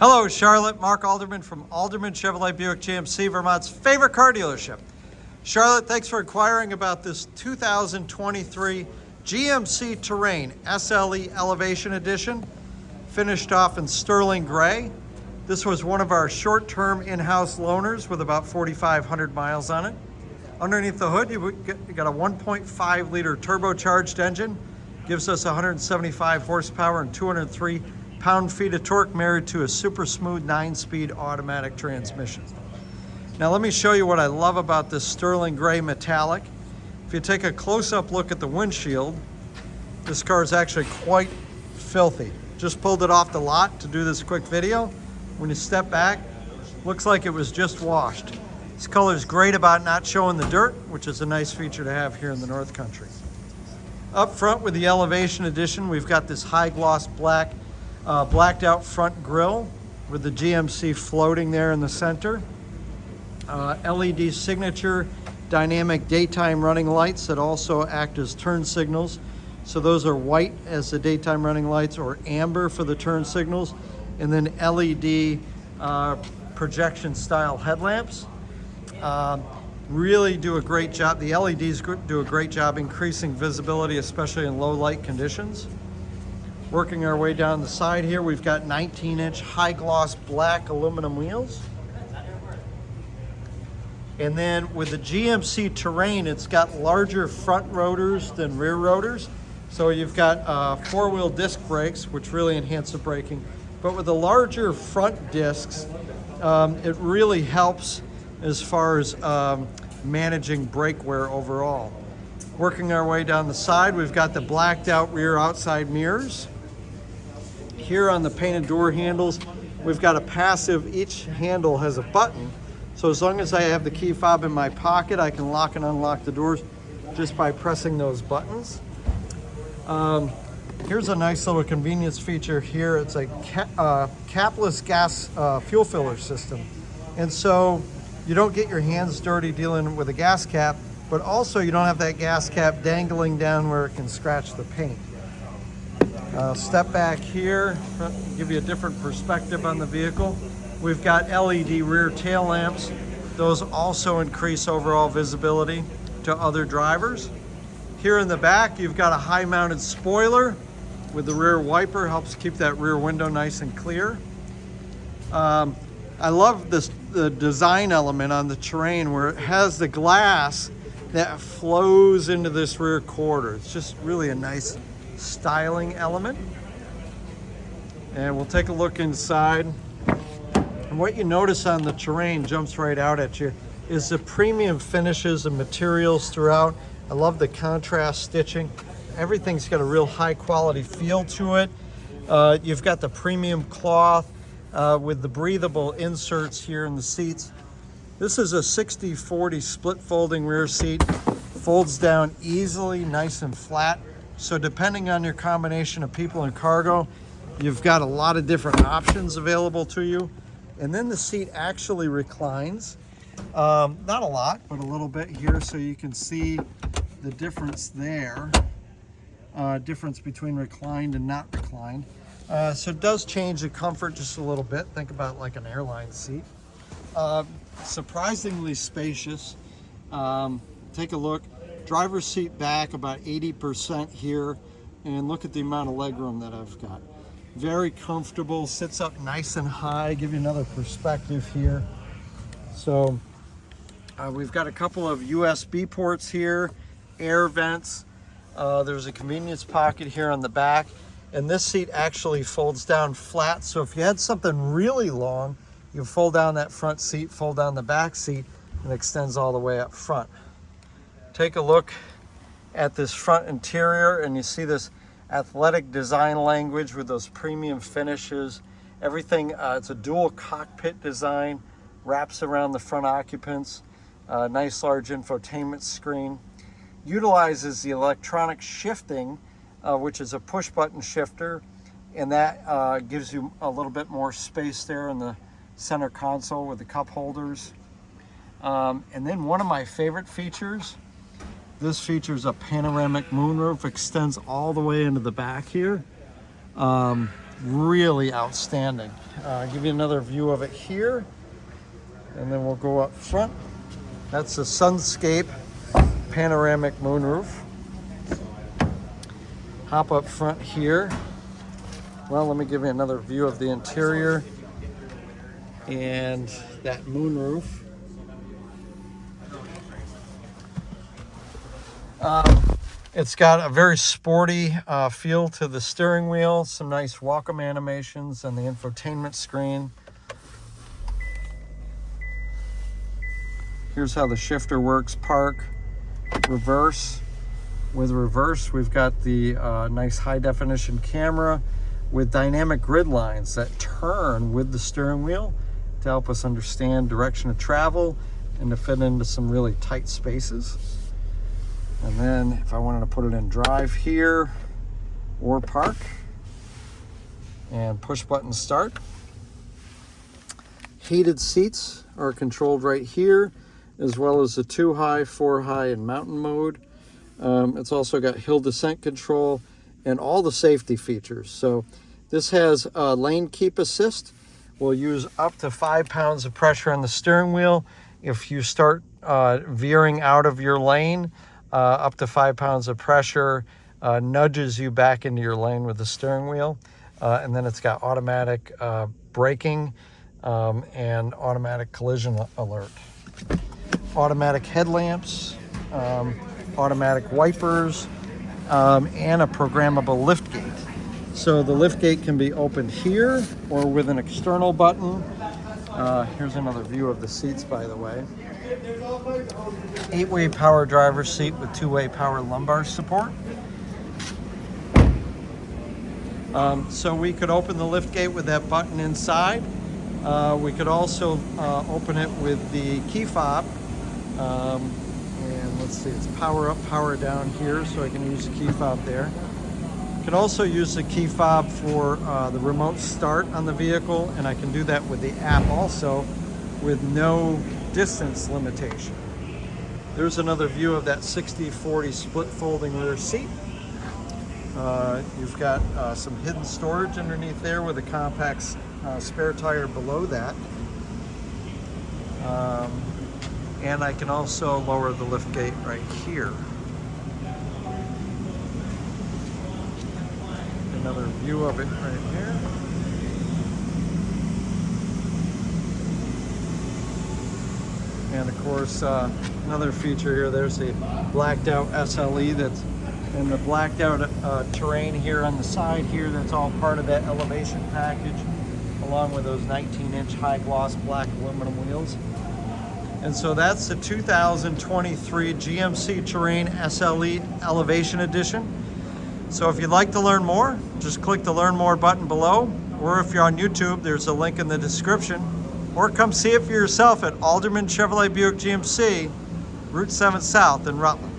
Hello, Charlotte. Mark Alderman from Alderman Chevrolet Buick GMC, Vermont's favorite car dealership. Charlotte, thanks for inquiring about this 2023 GMC Terrain SLE Elevation Edition, finished off in sterling gray. This was one of our short-term in-house loaners with about 4,500 miles on it. Underneath the hood, you got a 1.5 liter turbocharged engine, gives us 175 horsepower and 203 pound-feet of torque, married to a super smooth 9-speed automatic transmission. Now let me show you what I love about this sterling gray metallic. If you take a close-up look at the windshield, this car is actually quite filthy. Just pulled it off the lot to do this quick video. When you step back, looks like it was just washed. This color is great about not showing the dirt, which is a nice feature to have here in the North Country. Up front with the Elevation Edition, we've got this high gloss black blacked out front grille with the GMC floating there in the center. LED signature dynamic daytime running lights that also act as turn signals. So those are white as the daytime running lights or amber for the turn signals. And then LED projection style headlamps. Really do a great job. The LEDs do a great job increasing visibility, especially in low light conditions. Working our way down the side here, we've got 19-inch high gloss black aluminum wheels. And then with the GMC Terrain, it's got larger front rotors than rear rotors. So you've got four-wheel disc brakes, which really enhance the braking. But with the larger front discs, it really helps as far as managing brake wear overall. Working our way down the side, we've got the blacked out rear outside mirrors. Here on the painted door handles, we've got a passive, each handle has a button. So as long as I have the key fob in my pocket, I can lock and unlock the doors just by pressing those buttons. Here's a nice little convenience feature here. It's a capless gas fuel filler system. And so you don't get your hands dirty dealing with a gas cap, but also you don't have that gas cap dangling down where it can scratch the paint. Step back here, give you a different perspective on the vehicle. We've got LED rear tail lamps. Those also increase overall visibility to other drivers. Here in the back, you've got a high mounted spoiler with the rear wiper, helps keep that rear window nice and clear. I love the design element on the Terrain where it has the glass that flows into this rear quarter. It's just really a nice styling element. And we'll take a look inside. And what you notice on the Terrain jumps right out at you is the premium finishes and materials throughout. I love the contrast stitching. Everything's got a real high quality feel to it. You've got the premium cloth with the breathable inserts here in the seats. This is a 60-40 split folding rear seat. Folds down easily, nice and flat. So depending on your combination of people and cargo, you've got a lot of different options available to you. And then the seat actually reclines. Not a lot, but a little bit here, so you can see the difference there. Difference between reclined and not reclined. So it does change the comfort just a little bit. Think about like an airline seat. Surprisingly spacious. Take a look. Driver's seat back about 80% here, and look at the amount of legroom that I've got. Very comfortable, sits up nice and high. Give you another perspective here. So we've got a couple of USB ports here, air vents. There's a convenience pocket here on the back, and this seat actually folds down flat. So if you had something really long, you fold down that front seat, fold down the back seat, and it extends all the way up front. Take a look at this front interior, and you see this athletic design language with those premium finishes. Everything, it's a dual cockpit design, wraps around the front occupants. Nice large infotainment screen. Utilizes the electronic shifting, which is a push button shifter, and that gives you a little bit more space there in the center console with the cup holders. And then one of my favorite features, this features a panoramic moonroof, extends all the way into the back here. really outstanding. I'll give you another view of it here, and then we'll go up front. That's the Sunscape panoramic moonroof. Hop up front here. Well, let me give you another view of the interior and that moonroof. It's got a very sporty feel to the steering wheel, some nice welcome animations and the infotainment screen. Here's how the shifter works: park, reverse. With reverse, we've got the nice high definition camera with dynamic grid lines that turn with the steering wheel to help us understand direction of travel and to fit into some really tight spaces. And then if I wanted to put it in drive here or park, and push button start. Heated seats are controlled right here, as well as the 2 high, 4 high, and mountain mode. It's also got hill descent control and all the safety features. So this has lane keep assist. We'll use up to 5 pounds of pressure on the steering wheel. If you start veering out of your lane, up to 5 pounds of pressure nudges you back into your lane with the steering wheel. And then it's got automatic braking and automatic collision alert. Automatic headlamps, automatic wipers, and a programmable lift gate. So the lift gate can be opened here or with an external button. Here's another view of the seats, by the way. 8-way power driver's seat with 2-way power lumbar support. So we could open the lift gate with that button inside. We could also open it with the key fob. And let's see, it's power up, power down here, so I can use the key fob there. I can also use the key fob for the remote start on the vehicle, and I can do that with the app also with no distance limitation. There's another view of that 60/40 split folding rear seat. You've got some hidden storage underneath there with a compact spare tire below that. And I can also lower the lift gate right here. Another view of it right here. And of course, another feature here, there's a blacked out SLE that's in the blacked out terrain here on the side here. That's all part of that elevation package, along with those 19-inch high gloss black aluminum wheels. And so that's the 2023 GMC Terrain SLE Elevation Edition. So if you'd like to learn more, just click the Learn More button below, or if you're on YouTube, there's a link in the description, or come see it for yourself at Alderman Chevrolet Buick GMC, Route 7 South in Rutland.